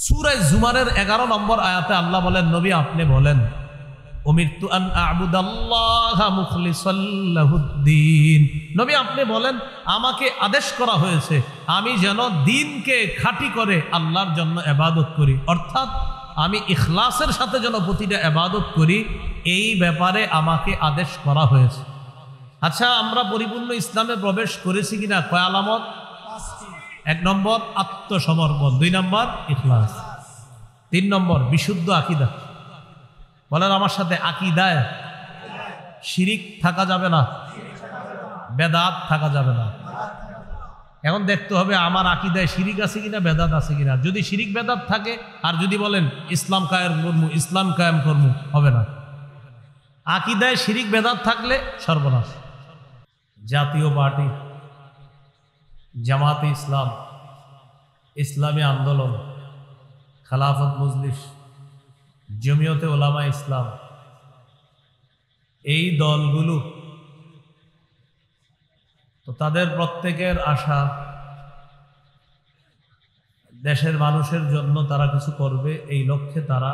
সূরা জুমারের 11 নম্বর আয়াতে আল্লাহ বলেন, নবী আপনি বলেন, উমিরতু আন আ'বুদাল্লাহা মুখলিসাল লাহুদ্দিন। নবী আপনি বলেন, আমাকে আদেশ করা হয়েছে আমি যেন দ্বীনকে খাঁটি করে আল্লাহর জন্য ইবাদত করি, অর্থাৎ আমি ইখলাসের সাথে যেন প্রতিটা ইবাদত করি, এই ব্যাপারে আমাকে আদেশ করা হয়েছে। আচ্ছা, আমরা পরিপূর্ণ ইসলামে প্রবেশ করেছি কিনা? কয় আলামত? 1 নম্বর আত্মসমর্পণ, 2 নম্বর ইখলাস, 3 নম্বর বিশুদ্ধ আকীদা। বলেন আমার সাথে, আকীদায় শিরিক থাকা যাবে না, বেদাত থাকা যাবে না। এখন দেখতে হবে আমার আকীদায় শিরিক আছে কিনা, বেদাত আছে কিনা। যদি শিরিক বেদাত থাকে, আর যদি বলেন ইসলাম কায়েম করবো, ইসলাম কায়েম করবো, হবে না। আকীদায় শিরিক বেদাত থাকলে সর্বনাশ। জাতীয় পার্টি, জামাতে ইসলাম, ইসলামী আন্দোলন, খেলাফত মজলিস, জমিয়তে উলামা ইসলাম, এই দলগুলো তো তাদের প্রত্যেকের আশা দেশের মানুষের জন্য তারা কিছু করবে, এই লক্ষ্যে তারা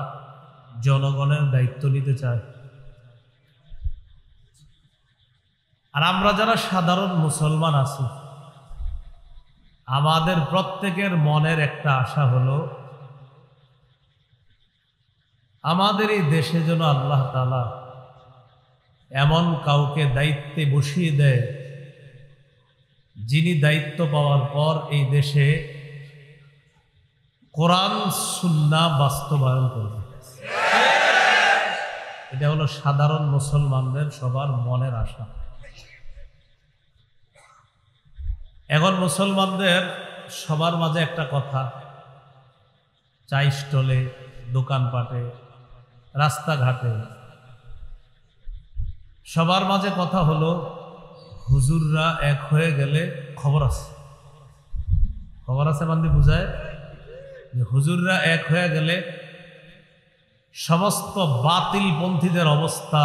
জনগণের দায়িত্ব নিতে চায়। আর আমরা যারা সাধারণ মুসলমান আছি, আমাদের প্রত্যেকের মনের একটা আশা হলো আমাদের এই দেশে যেন আল্লাহ তাআলা এমন কাউকে দায়িত্বে বসিয়ে দেয়, যিনি দায়িত্ব পাওয়ার পর এই দেশে কোরআন সুন্নাহ বাস্তবায়ন করবে। এটা হলো সাধারণ মুসলমানদের সবার মনের আশা। এখন মুসলমানদের সবার মাঝে একটা কথা, চাই স্টলে, দোকানপাটে, রাস্তাঘাটে সবার মাঝে কথা হলো, হুজুররা এক হয়ে গেলে খবর আছে। খবর আছে মানে বুঝায় যে হুজুররা এক হয়ে গেলে সমস্ত বাতিল পন্থীদের অবস্থা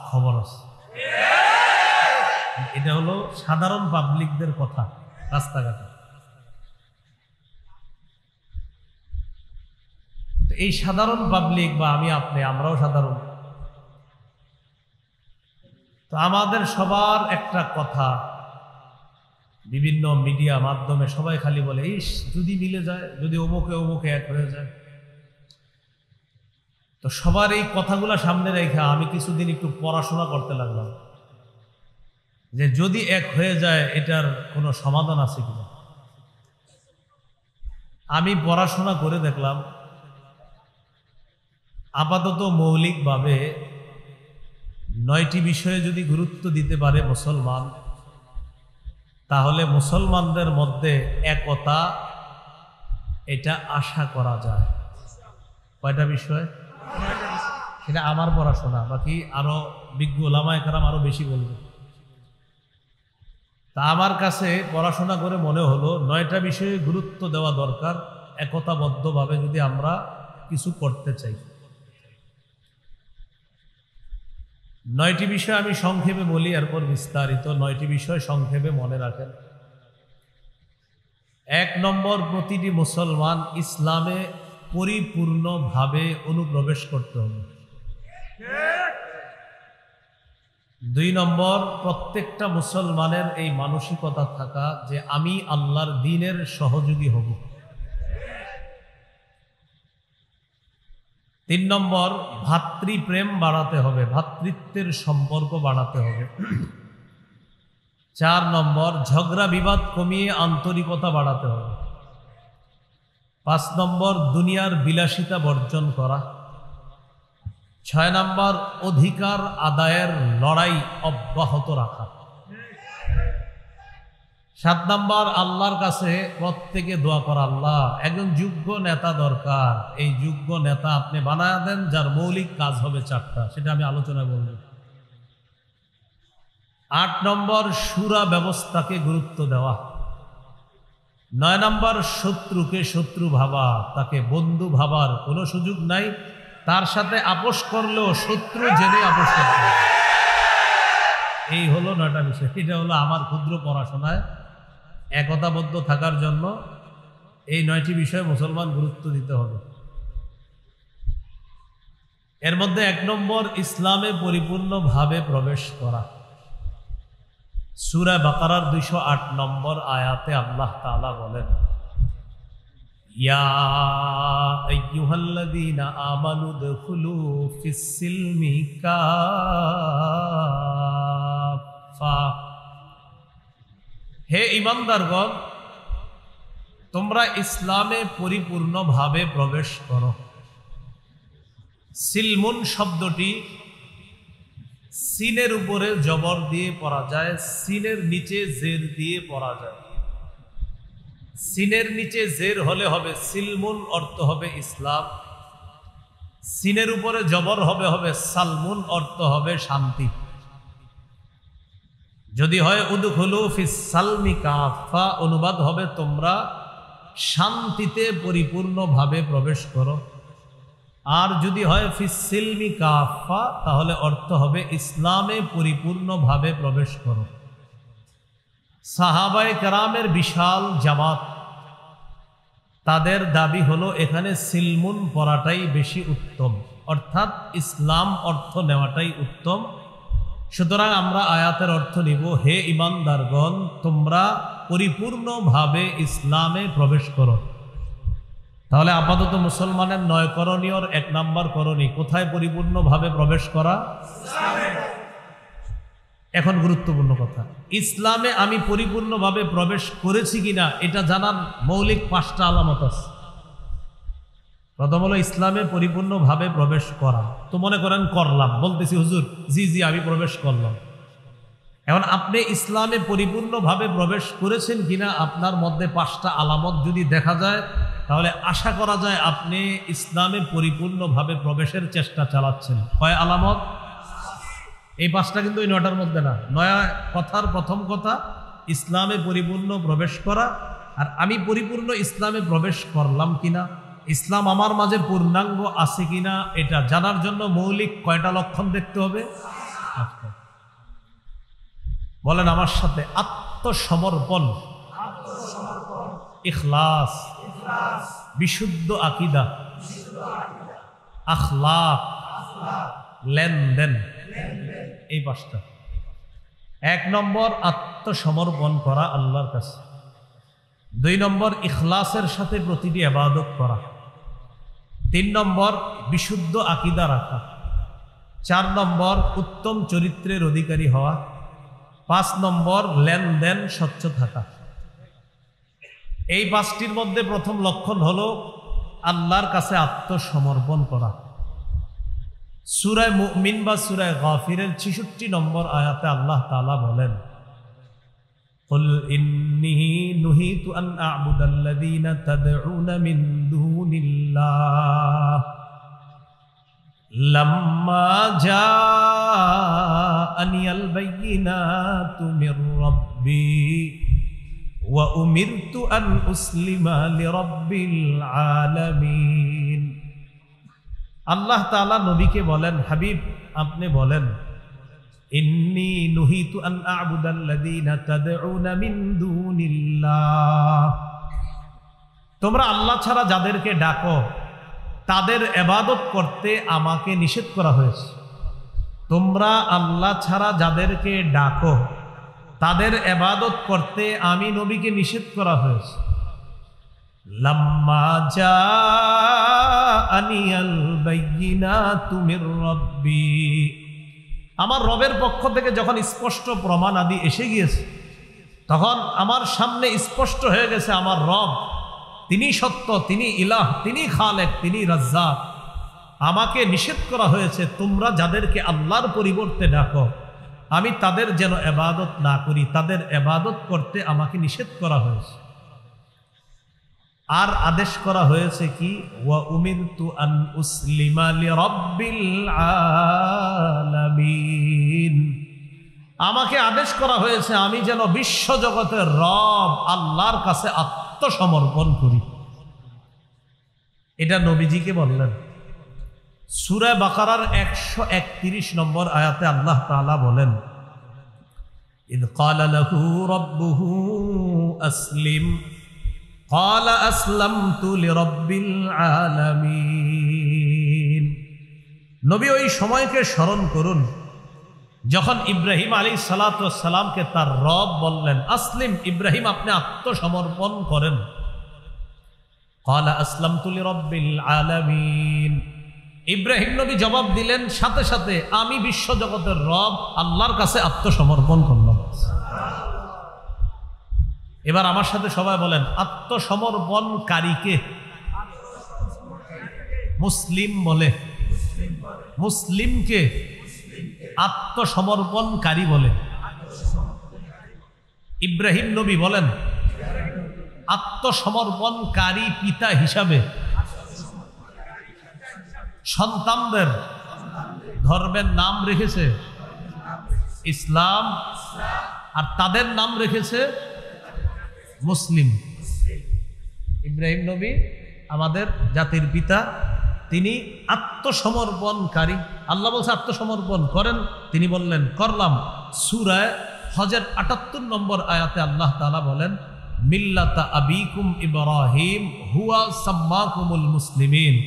খবর আছে। এটা হলো সাধারণ পাবলিকদের কথা রাস্তাঘাটে। এই সাধারণ পাবলিক বা আমি আপনি, আমরাও সাধারণ, তো আমাদের সবার একটা কথা, বিভিন্ন মিডিয়া মাধ্যমে সবাই খালি বলে, ইস যদি মিলে যায়, যদি অমুকে অমুকে এক হয়ে যায়। তো সবার এই কথাগুলো সামনে রেখে আমি কিছুদিন একটু পড়াশোনা করতে লাগলাম যে যদি এক হয়ে যায় এটার কোনো সমাধান আছে কিনা। আমি পড়াশোনা করে দেখলাম আপাতত মৌলিকভাবে 9টি বিষয়ে যদি গুরুত্ব দিতে পারে মুসলমান, তাহলে মুসলমানদের মধ্যে একতা এটা আশা করা যায়। কয়টা বিষয়? সেটা আমার পড়াশোনা, বাকি আরো বিজ্ঞ ওলামায়ে কেরাম আরো বেশি বলবে। তা আমার কাছে পড়াশোনা করে মনে হলো 9টা বিষয়ে গুরুত্ব দেওয়া দরকার একতাবদ্ধভাবে যদি আমরা কিছু করতে চাই। 9টি বিষয় আমি সংক্ষেপে বলি, এরপর বিস্তারিত। 9টি বিষয় সংক্ষেপে মনে রাখেন। 1 নম্বর, প্রতিটি মুসলমান ইসলামে পরিপূর্ণভাবে অনুপ্রবেশ করতে হবে। 2 নম্বর, প্রত্যেকটা মুসলমানের এই মানসিকতা থাকা যে আমি আল্লাহর দ্বীনের সহযোগী হব। 3 নম্বর, ভাতৃপ্রেম বাড়াতে হবে, ভ্রাতৃত্বের সম্পর্ক বাড়াতে হবে। 4 নম্বর, ঝগড়া বিবাদ কমিয়ে আন্তরিকতা বাড়াতে হবে। 5 নম্বর, দুনিয়ার বিলাসিতা বর্জন করা। 6 নম্বর, অধিকার আদায়ের লড়াই অব্যাহত রাখা। 7 নম্বর, আল্লাহর কাছে প্রত্যেকে দোয়া করা, আল্লাহ একজন যোগ্য নেতা দরকার, এই যোগ্য নেতা আপনি বানায় দেন যার মৌলিক কাজ হবে 4টা, সেটা আমি আলোচনায় বলব। 8 নম্বর, শুরা ব্যবস্থাকে গুরুত্ব দেওয়া। 9 নম্বর, শত্রুকে শত্রু ভাবা, তাকে বন্ধু ভাবার কোনো সুযোগ নাই, তার সাথে আপোষ করলেও শত্রু জেনে আপোষ করতে হবে। এই হলো 9টা বিষয়। এটা হলো আমার ক্ষুদ্র পড়াশোনায় একতাবদ্ধ থাকার জন্য এই 9টি বিষয়ে মুসলমান গুরুত্ব দিতে হবে। এর মধ্যে 1 নম্বর, ইসলামে পরিপূর্ণভাবে প্রবেশ করা। সূরা বাকারার 208 নম্বর আয়াতে আল্লাহ তাআলা বলেন, ইয়া আইয়ুহাল্লাযীনা আমানু দুখুলু ফিস-সিলমি কাফা। হে ঈমানদারগণ, তোমরা ইসলামে পরিপূর্ণভাবে প্রবেশ করো। সিলমুন শব্দটি সিনের উপরে জবর দিয়ে পড়া যায়, সিনের নিচে জের দিয়ে পড়া যায়। সিনের নিচে জের হলে হবে সিলমুন, অর্থ হবে ইসলাম। সিনের উপরে জবর হবে সালমুন, অর্থ হবে শান্তি। যদি হয় উদখুলু ফিস সালমি কাফা, অনুবাদ হবে তোমরা শান্তিতে পরিপূর্ণভাবে প্রবেশ করো। আর যদি হয় ফিস সিলমি কাফা, তাহলে অর্থ হবে ইসলামে পরিপূর্ণভাবে প্রবেশ করো। সাহাবায়ে কেরামের বিশাল জামাত, তাদের দাবি হলো এখানে সিলমুন পড়াটাই বেশি উত্তম, অর্থাৎ ইসলাম অর্থ নেওয়াটাই উত্তম। সুতরাং আমরা আয়াতের অর্থ নিব, হে ঈমানদারগণ, তোমরা পরিপূর্ণভাবে ইসলামে প্রবেশ করো। তাহলে আপাতত মুসলমানের 9 করণীয়র 1 নম্বর করণীয় কোথায়? পরিপূর্ণভাবে প্রবেশ করা। এখন গুরুত্বপূর্ণ কথা, ইসলামে আমি পরিপূর্ণভাবে প্রবেশ করেছি কিনা এটা জানার মৌলিক 5টা আলামত আছে। প্রথম হলো ইসলামে পরিপূর্ণভাবে প্রবেশ করা। তো মনে করেন করলাম, বলতেছি হুজুর জি আমি প্রবেশ করলাম। এখন আপনি ইসলামে পরিপূর্ণভাবে প্রবেশ করেছেন কিনা আপনার মধ্যে 5টা আলামত যদি দেখা যায়, তাহলে আশা করা যায় আপনি ইসলামে পরিপূর্ণভাবে প্রবেশের চেষ্টা চালাচ্ছেন। কয় আলামত? এই 5টা কিন্তু এই 9টার মধ্যে না। নয়া কথার প্রথম কথা ইসলামে পরিপূর্ণ প্রবেশ করা। আর আমি পরিপূর্ণ ইসলামে প্রবেশ করলাম কিনা, ইসলাম আমার মাঝে পূর্ণাঙ্গ আছে কিনা, এটা জানার জন্য মৌলিক কয়টা লক্ষণ দেখতে হবে? বলেন আমার সাথে, আত্মসমর্পণ, ইখলাস, বিশুদ্ধ আকীদা, আখলাক, লেনদেন। এই 5টা। 1 নম্বর আত্মসমর্পণ করা আল্লাহর কাছে। 2 নম্বর ইখলাসের সাথে প্রতিটি ইবাদত করা। 3 নম্বর বিশুদ্ধ আকীদা রাখা। 4 নম্বর উত্তম চরিত্রের অধিকারী হওয়া। 5 নম্বর লেনদেন স্বচ্ছ থাকা। এই 5টির মধ্যে প্রথম লক্ষণ হলো আল্লাহর কাছে আত্মসমর্পণ করা। সূরা মুমিন বা সূরা গাফিরের 66 নম্বর আয়াতে আল্লাহ তাআলা বলেন, কুল ইন্নী নুহিতু আন আ'বুদাল্লাযীনা তাদউনা মিন দুনিল্লাহ লাম্মা জাআনিয়াল বায়্যিনাতু মির রাব্বি ওয়া উমিরতু আন উসলিমা লিরাব্বিল আলামিন। আল্লাহ তাআলা নবীকে বলেন, হাবিব আপনি বলেন, ইন্নী নুহিতু আন আ'বুদাল্লাযীনা তাদউনা মিন দুনিল্লাহ, তোমরা আল্লাহ ছাড়া যাদেরকে ডাকো তাদের ইবাদত করতে আমাকে নিষেধ করা হয়েছে। তোমরা আল্লাহ ছাড়া যাদেরকে ডাকো তাদের ইবাদত করতে আমি নবীকে নিষেধ করা হয়েছে। লাম্মা জাআনিয়াল বায়্যিনাতু মির রাব্বি, আমার রবের পক্ষ থেকে যখন স্পষ্ট প্রমাণ আদি এসে গিয়েছে, তখন আমার সামনে স্পষ্ট হয়ে গেছে আমার রব তিনি সত্য, তিনি ইলাহ, তিনি খালেক, তিনি রাজ্জাক। আমাকে নিষেধ করা হয়েছে তোমরা যাদেরকে আল্লাহর পরিবর্তে ডাকো আমি তাদের যেন ইবাদত না করি, তাদের ইবাদত করতে আমাকে নিষেধ করা হয়েছে। আর আদেশ করা হয়েছে কি, ওয়া উমিরতু আন উসলিমা লিরাব্বিল আলামিন, আমাকে আদেশ করা হয়েছে আমি যেন বিশ্ব জগতের রব আল্লাহর কাছে আত্মসমর্পণ করি। এটা নবীজিকে বললেন। সূরা বাকারার 131 নম্বর আয়াতে আল্লাহ তাআলা বলেন, ইয ক্বালা লাহু রাব্বুহু আসলিম ক্বালা আসলামতু লিরাব্বিল আলামিন। নবী ওই সময়কে স্মরণ করুন যখন ইব্রাহিম আলাইহিস সালাতু ওয়াস সালামকে তার রব বললেন, আসলিম, ইব্রাহিম আপনি আত্মসমর্পণ করেন। ক্বালা আসলামতু লিরাব্বিল আলামিন। ইব্রাহিম নবী জবাব দিলেন সাথে সাথে, আমি বিশ্বজগতের রব আল্লাহর কাছে আত্মসমর্পণ করলাম। এবার আমার সাথে সবাই বলেন, আত্মসমর্পণকারীকে মুসলিম বলে, মুসলিমকে আত্মসমর্পণকারী বলে। ইব্রাহিম নবী বলেন আত্মসমর্পণকারী পিতা হিসাবে সন্তানদের ধর্মের নাম রেখেছে ইসলাম, আর তাদের নাম রেখেছে মুসলিম। ইব্রাহিম নবী আমাদের জাতির পিতা, তিনি আত্মসমর্পণকারী। আল্লাহ বলছে আত্মসমর্পণ করেন, তিনি বললেন করলাম। সূরা হজের ৭৮ নম্বর আয়াতে আল্লাহ তাআলা বলেন, মিল্লাতা আবিকুম ইব্রাহিম হুয়া সাম্মাকুমুল মুসলিমিন।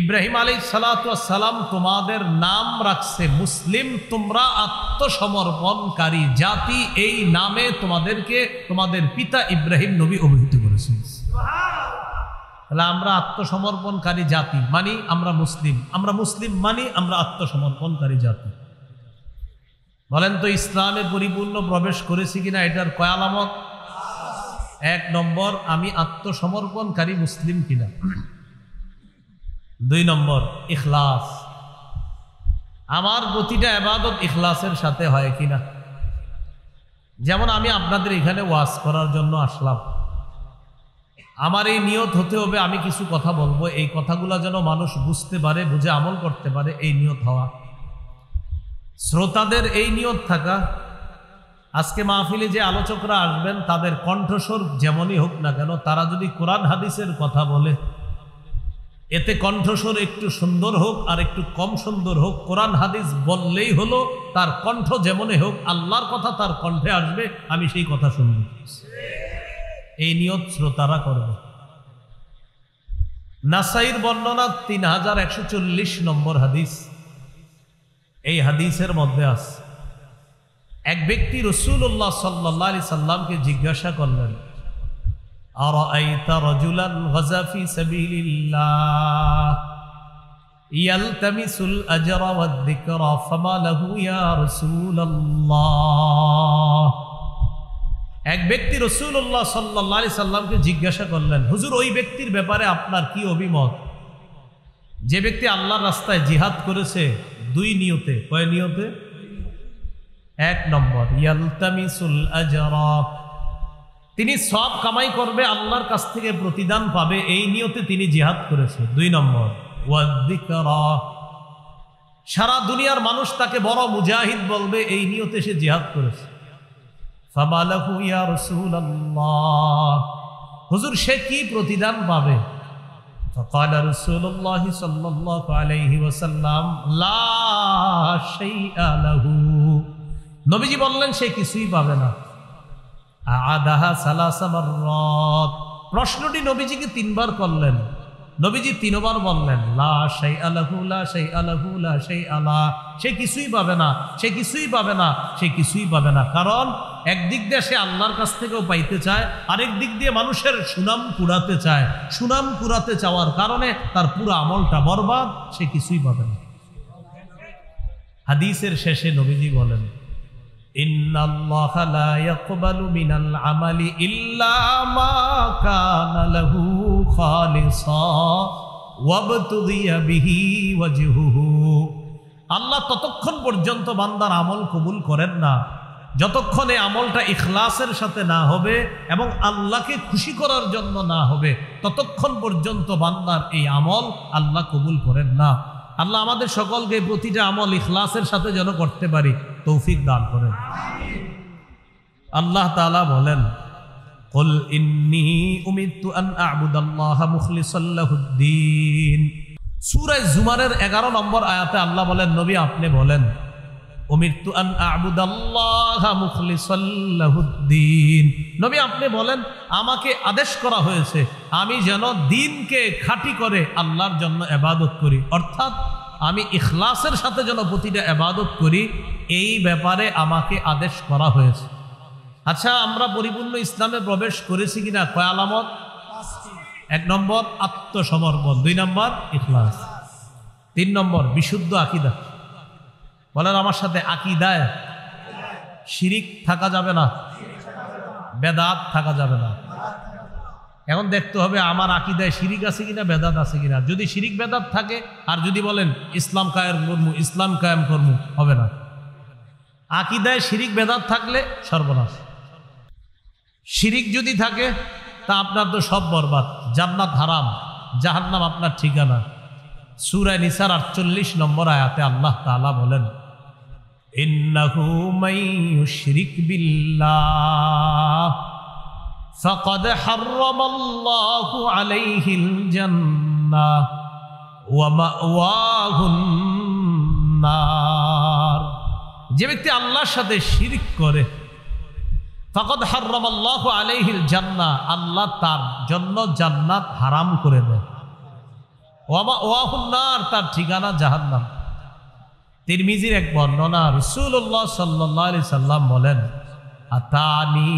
ইব্রাহিম আলাইহিস সালাতু ওয়াস সালাম তোমাদের নাম রাখছে মুসলিম, তোমরা আত্মসমর্পণকারী জাতি, এই নামে তোমাদেরকে তোমাদের পিতা ইব্রাহিম নবী অভিহিত করেছেন। তাহলে আমরা আত্মসমর্পণকারী জাতি মানি আমরা মুসলিম, আমরা মুসলিম মানি আমরা আত্মসমর্পণকারী জাতি। বলেন তো ইসলামে পরিপূর্ণ প্রবেশ করেছি কিনা এটার কয় আলামত? ১ নম্বর, আমি আত্মসমর্পণকারী মুসলিম কিনা। ২ নম্বর, ইখলাস, আমার প্রতিটা ইবাদত ইখলাসের সাথে হয় কিনা। যেমন আমি আপনাদের এখানে ওয়াজ করার জন্য আসলাম, আমার এই নিয়ত হতে হবে আমি কিছু কথা বলবো, এই কথাগুলো যেন মানুষ বুঝতে পারে, বুঝে আমল করতে পারে, এই নিয়ত হওয়া। শ্রোতাদের এই নিয়ত থাকা, আজকে মাহফিলে যে আলোচকরা আসবেন তাদের কণ্ঠস্বর যেমনই হোক না কেন, তারা যদি কোরআন হাদিসের কথা বলে এতে কণ্ঠস্বর একটু সুন্দর হোক আর একটু কম সুন্দর হোক, কোরআন হাদিস বললেই হলো, তার কণ্ঠ যেমনই হোক আল্লাহর কথা তার কণ্ঠে আসবে, আমি সেই কথা শুনব। এই নিয়ত শ্রোতারা করবে। নাসাইর বর্ণনা 3140 নম্বর হাদিস, এই হাদিসের মধ্যে আছে এক ব্যক্তি রাসূলুল্লাহ সাল্লাল্লাহু আলাইহি সাল্লামকে জিজ্ঞাসা করলেন, আরাআইতা রাজুলান গাযা ফি সাবিলিল্লাহ ইয়ালতামিসুল আজরা ওয়াদ যিকরা ফামা লাহু ইয়া রাসূলুল্লাহ। এক ব্যক্তি রাসূলুল্লাহ সাল্লাল্লাহু আলাইহি সাল্লামকে জিজ্ঞাসা করলেন, হুজুর ওই ব্যক্তির ব্যাপারে আপনার কি অভিমত যে ব্যক্তি আল্লাহর রাস্তায় জিহাদ করেছে 2 নিয়তে। কয় নিয়তে? 1 নম্বর, ইয়ালতামিসুল আজরা, তিনি সওয়াব কামাই করবে, আল্লাহর কাছ থেকে প্রতিদান পাবে, এই নিয়তে তিনি জিহাদ করেছে। 2 নম্বর, ওয়াদ যিকরা, সারা দুনিয়ার মানুষ তাকে বড় মুজাহিদ বলবে, এই নিয়তে সে জিহাদ করেছে। ফামা লাহু ইয়া রাসূলুল্লাহ, হুজুর সে কি প্রতিদান পাবে? ফাকালা রাসূলুল্লাহ সাল্লাল্লাহু আলাইহি ওয়াসাল্লাম লা শাইআ লাহু, নবীজি বললেন সে কিছুই পাবে না। আদাহা সালাসা মাররাত, প্রশ্নটি নবীজিকে 3 বার করলেন, নবীজি 3 বার বললেন লা শাইআ লাহু, লা শাইআ লাহু, লা শাইআ লা, সে কিছুই পাবে না, সে কিছুই পাবে না, সে কিছুই পাবে না। কারণ একদিক দিয়ে সে আল্লাহর কাছ থেকেও পাইতে চায়, আরেক দিক দিয়ে মানুষের সুনাম কুড়াতে চায়, সুনাম কুড়াতে চাওয়ার কারণে তার পুরো আমলটা বরবাদ, সে কিছুই পাবে না। হাদিসের শেষে নবীজি বলেন, ইন্নাল্লাহা লা ইয়াকবালু মিনাল আমালি ইল্লা মা কানা লাহু খালিসা ওয়াবতুগিয়া বিহি ওয়াজহুহু, আল্লাহ ততক্ষণ পর্যন্ত বান্দার আমল কবুল করেন না যতক্ষণ এই আমলটা ইখলাসের সাথে না হবে এবং আল্লাহকে খুশি করার জন্য না হবে, ততক্ষণ পর্যন্ত বান্দার এই আমল আল্লাহ কবুল করেন না। আল্লাহ আমাদের সকলকে প্রতিটা আমল ইখলাসের সাথে যেন করতে পারি তৌফিক দান করেন। আল্লাহ তাআলা বলেন, কুল ইন্নী উমিরতু আন আ'বুদাল্লাহা মুখলিসাল লাহুদ্দিন। সূরা জুমারের 11 নম্বর আয়াতে আল্লাহ বলেন, নবী আপনি বলেন, উমিরতু আন আ'বুদাল্লাহা মুখলিসাল লাহুদ্দিন। নবী আপনি বলেন আমাকে আদেশ করা হয়েছে আমি যেন দ্বীনকে খাঁটি করে আল্লাহর জন্য ইবাদত করি, অর্থাৎ আমি ইখলাসের সাথে যেন প্রতিটা ইবাদত করি, এই ব্যাপারে আমাকে আদেশ করা হয়েছে। আচ্ছা, আমরা পরিপূর্ণ ইসলামে প্রবেশ করেছি কিনা? কয় আলামত? 1 নম্বর আত্মসমর্পণ, 2 নম্বর ইখলাস, 3 নম্বর বিশুদ্ধ আকীদা। বলেন আমার সাথে, আকীদায় শিরিক থাকা যাবে না, বেদাত থাকা যাবে না। এখন দেখতে হবে আমার আকীদায় শিরিক আছে কিনা, বেদাত আছে কিনা। যদি শিরিক বেদাত থাকে আর যদি বলেন ইসলাম কায়েম করমু, ইসলাম কায়েম করমু, হবে না। আকীদায় শিরিক বেদাত থাকলে সর্বনাশ। শিরিক যদি থাকে তা আপনার তো সব বরবাদ, জান্নাত হারাম, জাহান্নাম আপনার ঠিকানা। সূরা নিসার 48 নম্বর আয়াতে আল্লাহ তাআলা বলেন, ইন্নাহু মাইয়ুশরিক বিল্লাহ ফাকাদ হাররামাল্লাহু আলাইহিল জান্নাহ ওয়া মাওয়াহুন নার। যে ব্যক্তি আল্লাহর সাথে শিরিক করে, ফাকাদ হাররামাল্লাহু আলাইহিল জান্নাহ, আল্লাহ তার জন্য জান্নাত হারাম করে দেয়, ওয়া মাওয়াহুন নার, তার ঠিকানা জাহান্নাম। তিরমিজির এক বর্ণনা, রাসূলুল্লাহ সাল্লাল্লাহু আলাইহি সাল্লাম বলেন, আতানি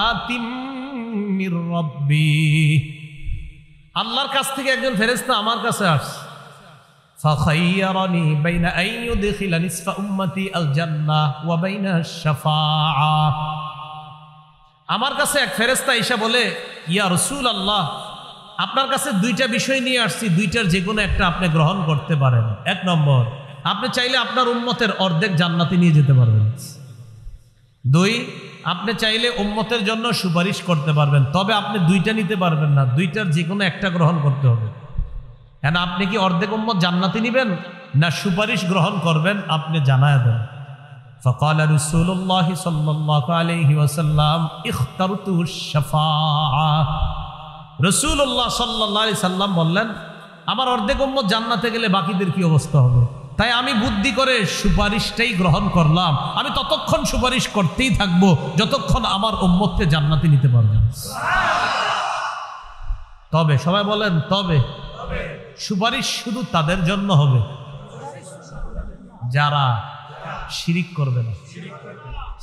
আতিম মির রাব্বি, আল্লাহর কাছ থেকে একজন ফেরেশতা আমার কাছে আসছে, ফাখায়্যারানি বাইনা আন ইউদখিলা নিসফা উম্মতি আল জান্নাহ ওয়া বাইনা আশ-শাফাআহ। আমার কাছে এক ফেরেশতা এসে বলে, ইয়া রাসূলুল্লাহ, আপনার কাছে 2টা বিষয় নিয়ে আসছি, 2টার যে কোনো একটা আপনি গ্রহণ করতে পারেন। 1 নম্বর, আপনি চাইলে আপনার উম্মতের অর্ধেক জান্নাতে নিয়ে যেতে পারবেন। 2, আপনি চাইলে উম্মতের জন্য সুপারিশ করতে পারবেন, তবে আপনি 2টা নিতে পারবেন না, 2টার যে কোনো একটা গ্রহণ করতে হবে। কেন, আপনি কি অর্ধেক উম্মত জান্নাতে নিবেন না সুপারিশ গ্রহণ করবেন? আপনি জানায় দেন। فقال رسول الله صلى الله عليه وسلم اخترت الشفاعة। রাসূলুল্লাহ সাল্লাল্লাহু আলাইহি সাল্লাম বললেন, আমার অর্ধেক উম্মত জান্নাতে গেলে বাকিদের কি অবস্থা হবে? তাই আমি বুদ্ধি করে সুপারিশটাই গ্রহণ করলাম। আমি ততক্ষণ সুপারিশ করতেই থাকবো যতক্ষণ আমার উম্মতকে জান্নাতে নিতে পারবে। তবে সবাই বলেন, তবে সুপারিশ শুধু তাদের জন্য হবে যারা শিরিক করবে না।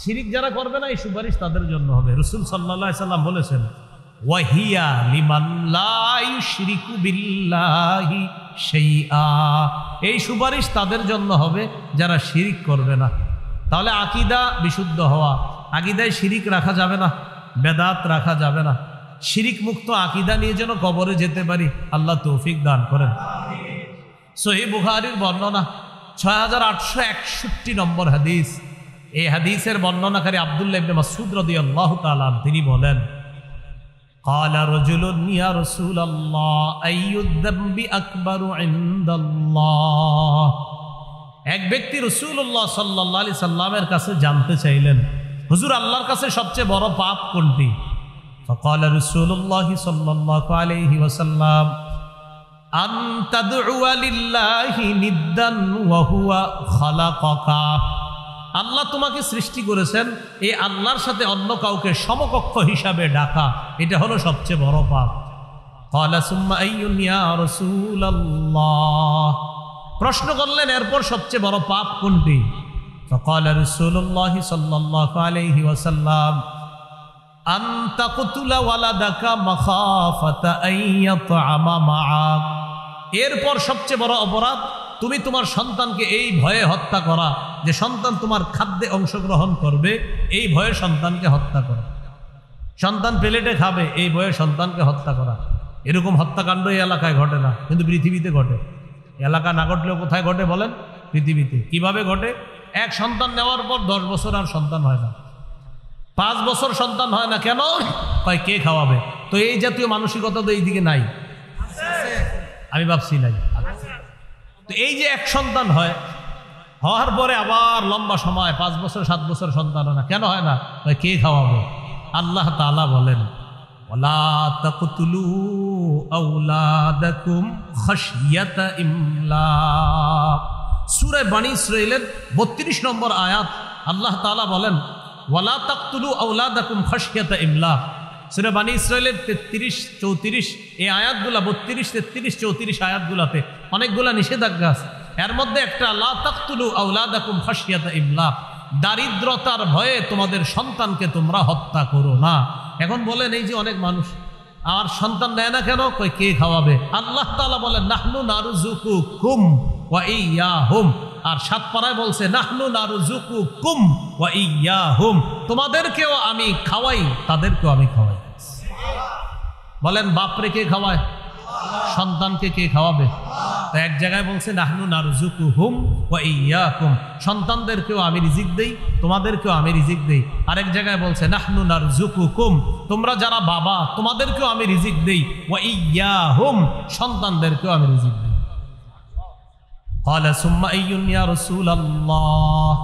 শিরিক যারা করবে না, এই সুপারিশ তাদের জন্য হবে। রাসূল সাল্লাল্লাহু আলাইহি সাল্লাম বলেছেন, ওয়াহিয়া লিমান লা ইউশরিকু বিল্লাহি শাইআ, এই সুপারিশ তাদের জন্য হবে যারা শিরিক করবে না। তাহলে আকীদা বিশুদ্ধ হওয়া, আকীদায় শিরিক রাখা যাবে না, বেদাত রাখা যাবে না। শিরিক মুক্ত আকীদা নিয়ে যেন কবরে যেতে পারি, আল্লাহ তৌফিক দান করেন। সহিহ বুখারীর বর্ণনা 6861 নম্বর হাদিস। এই হাদিসের বর্ণনাকারী আব্দুল্লাহ ইবনে মাসউদ রাদিয়াল্লাহু তাআলা তিনি বলেন, ক্বালা রাজুলুন ইয়া রাসূলাল্লাহ আইয়ুদ যামবি আকবারু ইনদাল্লাহ। এক ব্যক্তি রাসূলুল্লাহ সাল্লাল্লাহু আলাইহি সাল্লামের কাছে জানতে চাইলেন, হুজুর আল্লাহর কাছে সবচেয়ে বড় পাপ কোনটি? ফাকালা রাসূলুল্লাহ সাল্লাল্লাহু আলাইহি ওয়াসাল্লাম, আন তাদউয়া লিল্লাহি নিদ্দান ওয়া হুয়া খালাকাকা। আল্লাহ তোমাকে সৃষ্টি করেছেন, এই আল্লাহর সাথে অন্য কাউকে সমকক্ষ হিসাবে ডাকা, এটা হলো সবচেয়ে বড় পাপ। ক্বালা সুম্মা আইয়ুন ইয়া রাসূলুল্লাহ, প্রশ্ন করলেন এরপর সবচেয়ে বড় পাপ কোনটি? ফাকালা রাসূলুল্লাহ সাল্লাল্লাহু আলাইহি ওয়াসাল্লাম, আন তাকতুলা ওয়ালাদাকা মাখাফাতা আন ইয়াতআমা মাআক। এরপর সবচেয়ে বড় অপরাধ, তুমি তোমার সন্তানকে এই ভয়ে হত্যা করা যে সন্তান তোমার খাদ্যে অংশগ্রহণ করবে, এই ভয়ে সন্তানকে হত্যা করা। সন্তান প্লেটে খাবে এই ভয়ে সন্তানকে হত্যা করা। এরকম হত্যাকাণ্ড এই এলাকায় ঘটে না, কিন্তু পৃথিবীতে ঘটে। এলাকা না ঘটলেও কোথায় ঘটে বলেন? পৃথিবীতে। কিভাবে ঘটে? এক সন্তান নেওয়ার পর 10 বছর আর সন্তান হয় না, 5 বছর সন্তান হয় না। কেন? কয় কে খাওয়াবে? তো এই জাতীয় মানসিকতা তো এইদিকে নাই, আমি ভাবছি নাই। তো এই যে এক সন্তান হয়, হওয়ার পরে আবার লম্বা সময় 5 বছর 7 বছর সন্তান হয় না। কেন হয় না? কে খাওয়াবে? আল্লাহ তাআলা বলেন, ওয়ালা তাকতুলু আওলাদাকুম খাশিয়াতা ইমলাক। সূরা বনী ইসরাঈলের ৩২ নম্বর আয়াত আল্লাহ তাআলা বলেন ওয়ালা তাকতুলু আওলাদাকুম খাশিয়াতা ইমলাক। সূরা বনী ইসরাঈলের 33-34 এই আয়াতগুলা 32-33-34 আয়াতগুলাতে অনেকগুলা নিষেধাজ্ঞা আছে। এর মধ্যে একটা লা তাকতুলু আওলাদাকুম খাশিয়াতা ইমলাক, দারিদ্রতার ভয়ে তোমাদের সন্তানকে তোমরা হত্যা করো না। এখন বলেন এই যে অনেক মানুষ আর সন্তান নেয় না কেন? কই কে খাওয়াবে? আল্লাহ তাআলা বলেন নাহনু নারযুকুকুম ওয়া ইয়্যাহুম। আর ৭ পারায় বলছে নাহনু নারযুকুকুম ওয়া ইয়্যাহুম, তোমাদেরকেও আমি খাওয়াই তাদেরকেও আমি খাওয়াই। বলেন বাপরে কে খাওয়ায়? সন্তানকে কে খাওয়াবে? তো এক জায়গায় বলছে নাহনু নারযুকুহুম ওয়া ইয়্যাকুম, সন্তানদেরকেও আমি রিজিক দেই তোমাদেরকেও আমি রিজিক দেই। আরেক জায়গায় বলছে নাহনু নারযুকুকুম, তোমরা যারা বাবা তোমাদেরকেও আমি রিজিক দেই, ওয়া ইয়্যাহুম, সন্তানদেরকেও আমি রিজিক দেই। ক্বালা সুম্মা আইয়ুন ইয়া রাসূলুল্লাহ,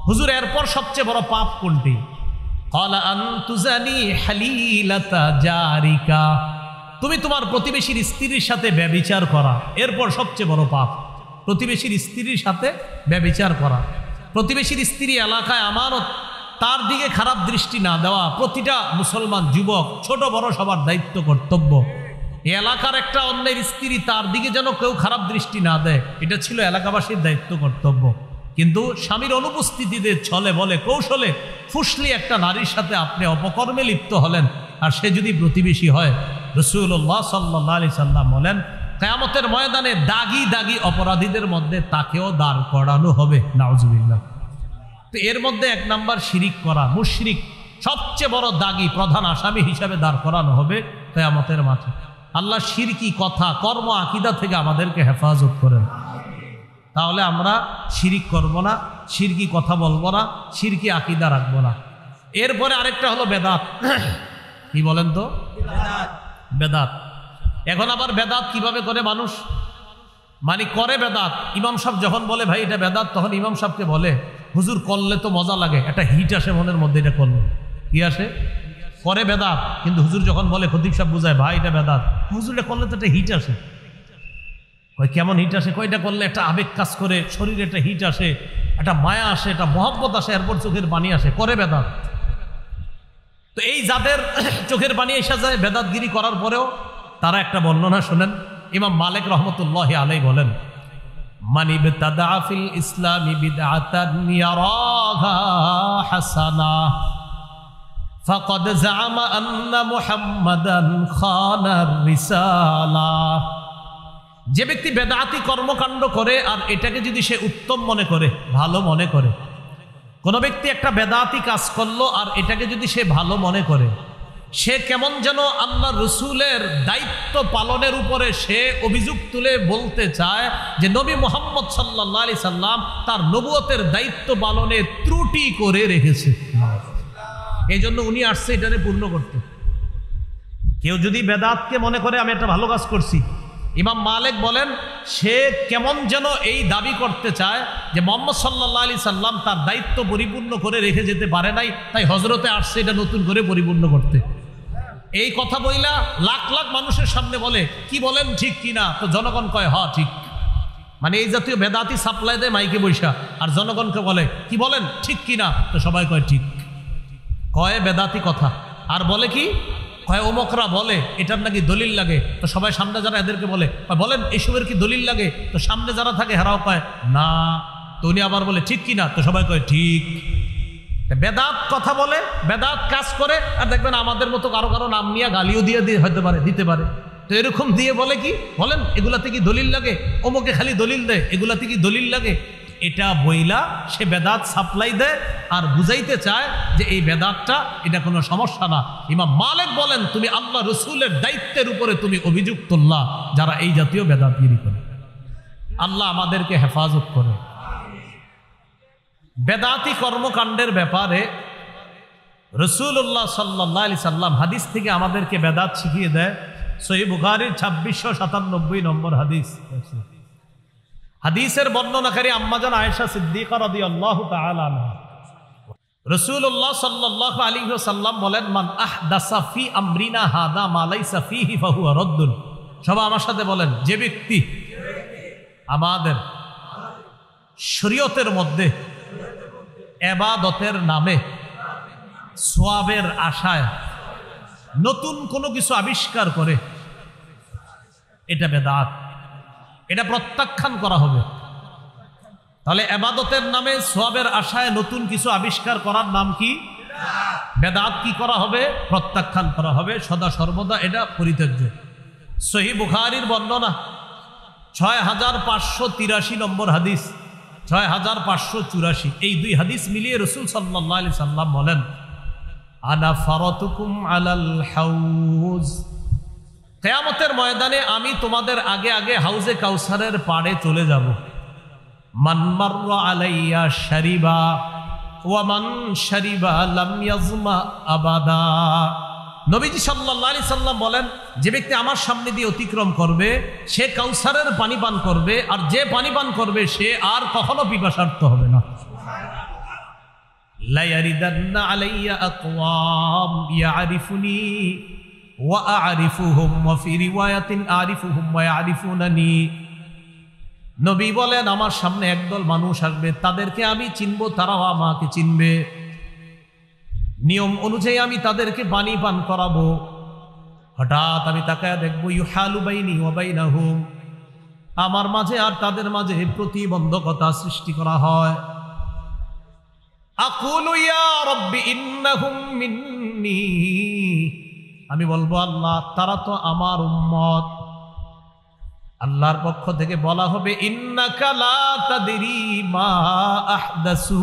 হুজুর এরপর সবচেয়ে বড় পাপ কোনটি? ক্বালা আন তুজানি হালিলাতা জারিকা, তুমি তোমার প্রতিবেশীর স্ত্রীর সাথে ব্যভিচার করা। এরপর সবচেয়ে বড় পাপ প্রতিবেশীর স্ত্রীর সাথে ব্যভিচার করা। প্রতিবেশীর স্ত্রী এলাকায় আমানত, তার দিকে খারাপ দৃষ্টি না দেওয়া প্রতিটা মুসলমান যুবক ছোট বড় সবার দায়িত্ব কর্তব্য। এই এলাকার একটা অন্যের স্ত্রী, তার দিকে যেন কেউ খারাপ দৃষ্টি না দেয়, এটা ছিল এলাকাবাসীর দায়িত্ব কর্তব্য। কিন্তু স্বামীর অনুপস্থিতিতে ছলে বলে কৌশলে ফুসলি একটা নারীর সাথে আপনি অপকর্মে লিপ্ত হলেন, আর সে যদি প্রতিবেশী হয়, রাসূলুল্লাহ সাল্লাল্লাহু আলাইহি সাল্লাম বলেন কিয়ামতের ময়দানে দাগি দাগি অপরাধীদের মধ্যে তাকেও দাঁড় করানো হবে। নাউজুবিল্লাহ। তো এর মধ্যে ১ নাম্বার শিরিক করা, মুশরিক সবচেয়ে বড় দাগি, প্রধান আসামি হিসাবে দাঁড় করানো হবে কিয়ামতের মাঠে। আল্লাহ শিরকি কথা কর্ম আকীদা থেকে আমাদেরকে হেফাজত করেন। তাহলে আমরা শিরিক করব না, শিরকি কথা বলবো না, শিরকি আকীদা রাখবো না। এরপরে আরেকটা হলো বেদাত। কি বলেন তো? বেদাত। এখন আবার বেদাত কিভাবে করে মানুষ মানে করে? বেদাত ইমাম সাহেব যখন বলে ভাই এটা বেদাত, তখন ইমাম সাহেবকে বলে হুজুর করলে তো মজা লাগে, একটা হিট আসে মনের মধ্যে, এটা করলে কি আসে? করে বেদাত। কিন্তু হুজুর যখন বলে, খতিব সাহেব বুঝায় ভাই এটা বেদাত, হুজুর এটা করলে তো একটা হিট আসে। কয় কেমন হিট আসে? কয়টা করলে একটা আবেগ কাজ করে, শরীরে একটা হিট আসে, একটা মায়া আসে, একটা মহব্বত আসে, এরপর চোখের পানি আসে, করে বেদাত। তো এই যাদের চোখের পানি এসে যায় বেদাতগিরি করার পরেও, তারা একটা বর্ণনা শোনেন। ইমাম মালিক রহমতুল্লাহি আলাইহি বলেন মান ইবতাদা ফিল ইসলামি বিদআতান ইয়ারাহা হাসানা ফাকাদ জাআমা আন্না মুহাম্মাদান খানার রিসালা। যে ব্যক্তি বেদাতি কর্মকাণ্ড করে আর এটাকে যদি সে উত্তম মনে করে, ভালো মনে করে, কোন ব্যক্তি একটা বেদাতি কাজ করলো আর এটাকে যদি সে ভালো মনে করে, সে কেমন যেন আল্লাহ রসুলের দায়িত্ব পালনের উপরে সে অভিযোগ তুলে বলতে চায় যে নবী মুহাম্মদ সাল্লাল্লাহু আলাইহি সাল্লাম তার নবুয়তের দায়িত্ব পালনে ত্রুটি করে রেখেছে। এই জন্য উনি আসছে এটাকে পূর্ণ করতে। কেউ যদি বেদাতকে মনে করে আমি একটা ভালো কাজ করছি, ইমাম মালিক বলেন সে কেমন যেন এই দাবি করতে চায় যে মুহাম্মদ সাল্লাল্লাহু আলাইহি সাল্লাম তার দায়িত্ব পরিপূর্ণ করে রেখে যেতে পারে নাই, তাই হযরতে আসছে এটা নতুন করে পরিপূর্ণ করতে। এই কথা বইলা লাখ লাখ মানুষের সামনে বলে কি বলেন ঠিক কিনা? তো জনগণ কয় হ্যাঁ ঠিক। মানে এই জাতীয় বেদাতি সাপ্লাই দেয় মাইকে বৈশা, আর জনগণকে বলে কি বলেন ঠিক কিনা? তো সবাই কয় ঠিক। কয় বেদাতি কথা। আর বলে কি? কয় ওমকরা বলে এটার নাকি দলিল লাগে, তো সবাই সামনে যারা এদেরকে বলে বলেন এসবের কি দলিল লাগে? তো সামনে যারা থাকে হেরাও কয় না। তো উনি আবার বলে ঠিক কিনা? তো সবাই কয় ঠিক। বেদাত কথা বলে, বেদাত কাজ করে, আর দেখবেন আমাদের মতো কারো কারো নাম নিয়ে গালিও দিয়ে হতে পারে, দিতে পারে। তো এরকম দিয়ে বলে কি বলেন এগুলাতে কি দলিল লাগে? অমুকে খালি দলিল দেয়, এগুলাতে কি দলিল লাগে? এটা বইলা সে বেদাত সাপ্লাই দেয় আর বুঝাইতে চায় যে এই বেদাতটা এটা কোনো সমস্যা না। ইমাম মালিক বলেন তুমি আল্লাহ রসুলের দায়িত্বের উপরে তুমি অভিযোগ তুললা যারা এই জাতীয় বেদাতগিরি করে। আল্লাহ আমাদেরকে হেফাজত করে। বেদাতি কর্মকাণ্ডের ব্যাপারে রাসূলুল্লাহ সাল্লাল্লাহু আলাইহি সাল্লাম হাদিস থেকে আমাদেরকে বেদাত শিখিয়ে দেয়। সহিহ বুখারীর 2697 নম্বর হাদিস। হাদিসের বর্ণনাকারী আম্মাজান আয়েশা সিদ্দিকা রাদিয়াল্লাহু তাআলা আনহা, রাসূলুল্লাহ সাল্লাল্লাহু আলাইহি ওয়াসাল্লাম বলেন মান আহদাসা ফি আমরিনা হাদা মা লাইসা ফিহি ফাহুয়া রাদ্দুন। সবাই আমার সাথে বলেন যে ব্যক্তি আমাদের শরীয়তের মধ্যে ইবাদতের নামে সওয়াবের আশায় নতুন কোনো কিছু আবিষ্কার করে, এটা বেদাত, এটা প্রত্যাখ্যান করা হবে। তাহলে ইবাদতের নামে সওয়াবের আশায় নতুন কিছু আবিষ্কার করার নাম কি? বেদাত। কি করা হবে? প্রত্যাখ্যান করা হবে, সদা সর্বদা এটা পরিত্যাজ্য। সহিহ বুখারীর বর্ণনা 6583 নম্বর হাদিস, 6584, এই দুই হাদিস মিলিয়ে রাসূল সাল্লাল্লাহু আলাইহি সাল্লাম বলেন, আনা ফারাতুকুম আলাল হাউজ, কিয়ামতের ময়দানে আমি তোমাদের আগে আগে হাউজে কাউসারের পাড়ে চলে যাব। মান মাররা আলাইয়া শারিবা ওয়া মান শারিবা লাম ইয়াজমা আবাদা। নবীজি সাল্লাল্লাহু আলাইহি সাল্লাম বলেন, যে ব্যক্তি আমার সামনে দিয়ে অতিক্রম করবে সে কাউসারের পানি পান করবে, আর যে পানি পান করবে সে আর কখনো পিপাসার্ত হবে না। লা ইয়ারিদান্না আলাইয়া আকওয়াম ইয়ারিফুনি ওয়া আরিফুহুম ওয়া ফি রিওয়ায়াতিন আরিফুহুম ওয়া ইয়ারিফুনানি। নবী বলেন, আমার সামনে একদল মানুষ আসবে, তাদেরকে আমি চিনব, তারাও আমাকে চিনবে। নিয়ম অনুযায়ী আমি তাদেরকে পানি পান করাবো। হঠাৎ আমি তাকায় দেখবো, ইউহালু বাইনি ওয়া বাইনাহুম, আমার মাঝে আর তাদের মাঝে প্রতিবন্ধকতা সৃষ্টি করা হয়। আকুলু ইয়া রাব্বি ইন্নাহুম মিন্নি, আমি বলবো, আল্লাহ তারা তো আমার উম্মত। আল্লাহর পক্ষ থেকে বলা হবে, ইন্নাকা লা তাদরি মা আহদাসু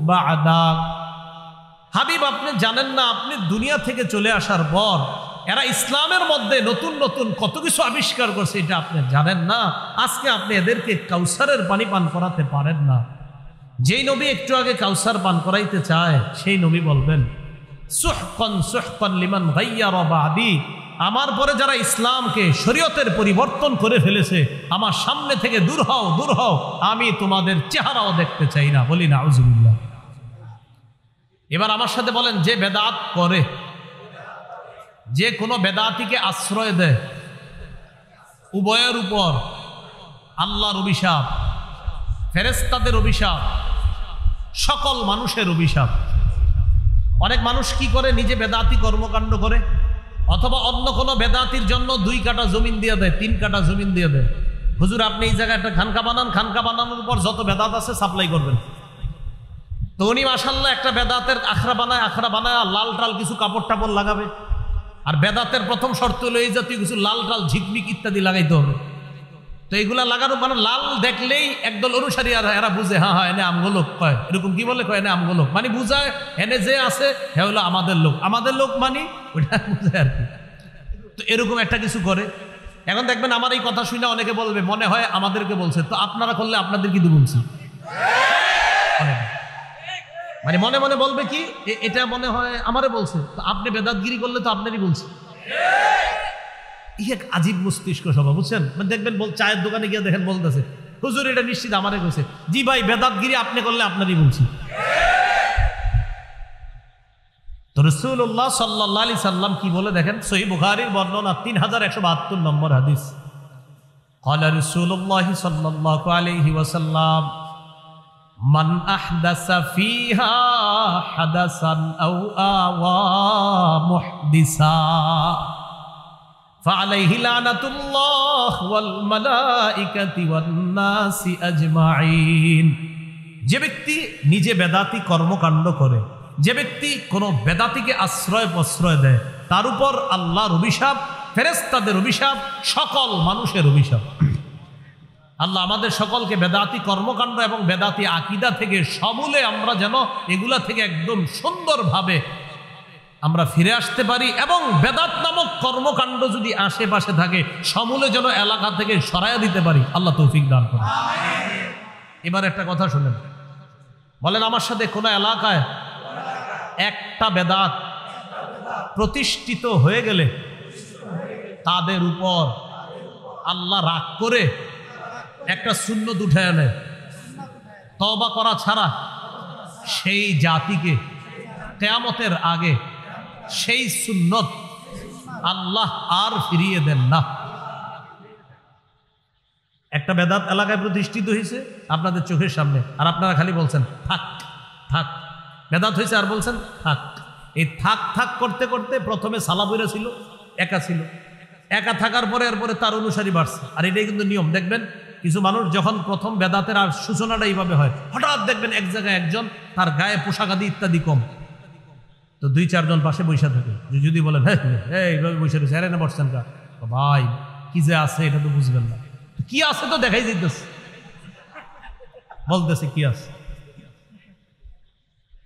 বা'দাক, হাবিব আপনি জানেন না, আপনি দুনিয়া থেকে চলে আসার পর এরা ইসলামের মধ্যে নতুন নতুন কত কিছু আবিষ্কার করছে, এটা আপনি জানেন না। আজকে আপনি এদেরকে কাউসারের পানি পান করাতে পারেন না। যেই নবী একটু আগে কাউসার পান করাইতে চায়, সেই নবী বলবেন, সুহকান সুহকান লিমান গায়্যারা বা'দি, আমার পরে যারা ইসলামকে শরীয়তের পরিবর্তন করে ফেলেছে, আমার সামনে থেকে দূর হও, দূর হও, আমি তোমাদের চেহারাও দেখতে চাই না। বলি নাউজুবিল্লাহ। এবার আমার সাথে বলেন, যে বেদাত করে, যে কোনো বেদাতিকে আশ্রয় দেয়, উভয়ের উপর আল্লাহর অভিশাপ, ফেরেশতাদের অভিশাপ, সকল মানুষের অভিশাপ। অনেক মানুষ কি করে, নিজে বেদাতি কর্মকাণ্ড করে, অথবা অন্য কোনো বেদাতির জন্য 2 কাঠা জমিন দিয়ে দেয়, 3 কাঠা জমিন দিয়ে দেয়। হুজুর আপনি এই জায়গায় একটা খানকা বানান, খানকা বানানোর পর যত বেদাত আছে সাপ্লাই করবেন। তো উনি মাশাআল্লাহ একটা বেদাতের আখড়া বানায় লাল টাল কিছু কাপড় টাপড় লাগাবে। আর বেদাতের প্রথম শর্ত হলো এই জাতীয় কিছু লাল টাল ঝিকমিক ইত্যাদি লাগাইতে হবে। তো এইগুলা লাগানো মানে লাল দেখলেই একদল অনুসারী আর এরা বুঝে, হ্যাঁ হ্যাঁ এনে আমগো লোক, কয় এরকম কি বলে, কয় এনে আমগো লোক, মানে বুঝায় এনে যে আছে হ্যাঁ হলো আমাদের লোক, আমাদের লোক মানে ওইটা বুঝায় আর কি। তো এরকম একটা কিছু করে। এখন দেখবেন আমার এই কথা শুনে অনেকে বলবে, মনে হয় আমাদেরকে বলছে, তো আপনারা করলে আপনাদের কি বলছি, মানে মনে মনে বলবে কি, এটা মনে হয় আমারে বলছে, তো আপনি বেদাতগিরি করলে তো আপনারই বলছে। এক আজীব মস্তিষ্ক সভা, বুঝছেন? মানে দেখবেন চায়ের দোকানে গিয়ে দেখেন বলতেছে, হুজুর এটা নিশ্চিত আমারে কইছে। জি ভাই, বেদাতগিরি আপনি করলে আপনারই বলছি। তো রাসূলুল্লাহ সাল্লাল্লাহু আলাইহি সাল্লাম কি বলে দেখেন, সহিহ বুখারীর বর্ণনা 3172 নম্বর হাদিস। ক্বালা রাসূলুল্লাহ সাল্লাল্লাহু আলাইহি ওয়াসাল্লাম, মান আহদাসা ফিহা হাদাসান আও আওয়া মুহদিসা ফাআলাইহি লানাতুল্লাহ ওয়াল মালাইকাতি ওয়ান নাসি আজমাইন। যে ব্যক্তি নিজে বেদাতি কর্মকাণ্ড করে, যে ব্যক্তি কোনো বেদাতিকে আশ্রয় প্রশ্রয় দেয়, তার উপর আল্লাহর অভিশাপ, ফেরেশতাদের অভিশাপ, সকল মানুষের অভিশাপ। আল্লাহ আমাদের সকলকে বেদাতি কর্মকাণ্ড এবং বেদাতি আকীদা থেকে সমূলে আমরা যেন এগুলা থেকে একদম সুন্দরভাবে আমরা ফিরে আসতে পারি, এবং বেদাত নামক কর্মকাণ্ড যদি আশেপাশে থাকে সমূলে যেন এলাকা থেকে সরাইয়া দিতে পারি। আল্লাহ তৌফিক দান করুন। এবার একটা কথা শুনেন, বলেন আমার সাথে কোন এলাকায় একটা বেদাত প্রতিষ্ঠিত হয়ে গেলে তাদের উপর আল্লাহ রাগ করে একটা সুন্নত উঠে আনে, তওবা করা ছাড়া সেই জাতিকে কিয়ামতের আগে সেই সুন্নত আল্লাহ আর ফিরিয়ে দেন না। একটা একটা বেদাত এলাকায় প্রতিষ্ঠিত হয়েছে আপনাদের চোখের সামনে, আর আপনারা খালি বলছেন থাক থাক, বেদাত হয়েছে আর বলছেন থাক। এই থাক থাক করতে করতে প্রথমে সালাফিরা ছিল, একা ছিল, একা থাকার পরে এরপরে তার অনুসারী বাড়ছে। আর এটাই কিন্তু নিয়ম। দেখবেন কিছু মানুষ যখন প্রথম বেদাতের আর সূচনাটা এইভাবে হয়, হঠাৎ দেখবেন এক জায়গায় একজন, তার গায়ে পোশাক আদি ইত্যাদি কম, তো 2-4 জন পাশে বৈশা থাকে। যদি বলেন হ্যাঁ এইভাবে বৈশা রয়েছে, আরে না বসছেন কা, ভাই কি যে আছে এটা তো বুঝবেন না, কি আছে তো দেখাই দিতেছে, বলতেছে কি আছে।